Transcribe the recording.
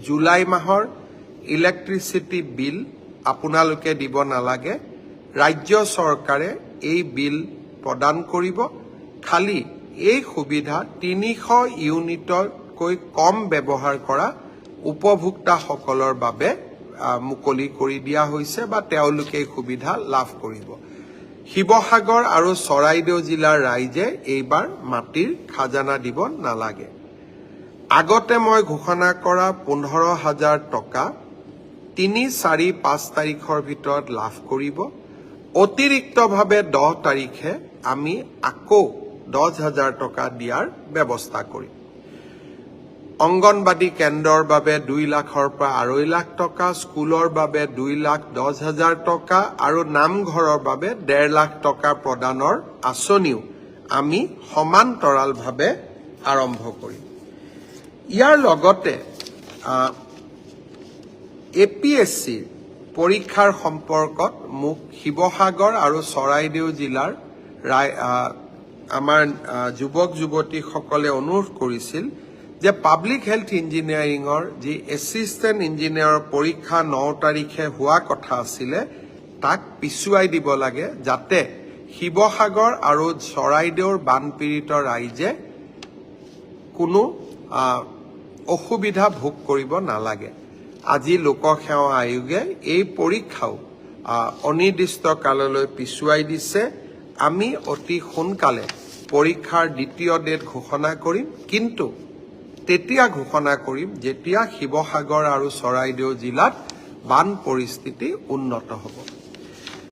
July মাহৰ electricity bill আপোনালোকে দিব নালাগে ৰাজ্য চৰকাৰে এই বিল প্ৰদান কৰিব খালি এই সুবিধা 300 ইউনিটতকৈ কম ব্যৱহাৰ কৰা উপভোক্তাসকলৰ বাবে মুকলি কৰি দিয়া হৈছে বা তেওঁলোকে এই সুবিধা লাভ কৰিব শিৱসাগৰ আৰু চৰাইদেউ জিলাৰ ৰাইজে এইবাৰ মাটিৰ খাজানা দিব নালাগে আগতে মই ঘোষণা কৰা 15,000 টকা 3, 4, 5 তাৰিখৰ ভিতৰত লাভ কৰিব অতিৰিক্তভাৱে 10 তাৰিখে আমি আকৌ 10,000 টকা দিয়াৰ ব্যৱস্থা কৰিম অংগনবাদী কেন্দ্ৰৰ বাবে 2 লাখৰ পৰা 2.5 লাখ টকা স্কুলৰ বাবে 2,10,000 টকা আৰু নামঘৰৰ বাবে 1.5 লাখ টকা প্ৰদানৰ আঁচনিও আমি সমান্তৰালভাৱে আৰম্ভ কৰিম ইয়াৰ লগতে APSC পৰীক্ষাৰ সম্পৰ্কত মোক শিৱসাগৰ আৰু চৰাইদেউ জিলাৰ আমাৰ যুৱক যুৱতীসকলে অনুৰোধ কৰিছিল যে পাব্লিক হেলথ ইঞ্জিনিয়াৰিঙৰ যি এছিষ্টেণ্ট ইঞ্জিনিয়াৰৰ পৰীক্ষা 9 তাৰিখে হোৱা কথা আছিলে তাক পিছুৱাই দিব লাগে যাতে শিৱসাগৰ আৰু চৰাইদেউৰ বানপীড়িত ৰাইজে কোনো অসুবিধা ভোগ কৰিব নালাগে আজি লোকসেৱা আয়োগে এই পৰীক্ষাও অনিৰ্দিষ্ট কাললৈ পিছুৱাই দিছে আমি অতি সোনকালে পৰীক্ষাৰ দ্বিতীয় ডেট ঘোষণা কৰিম কিন্তু তেতিয়া ঘোষণা কৰিম যেতিয়া শিৱসাগৰ আৰু চৰাইদেউ জিলাত বান পৰিস্থিতি উন্নত হ'ব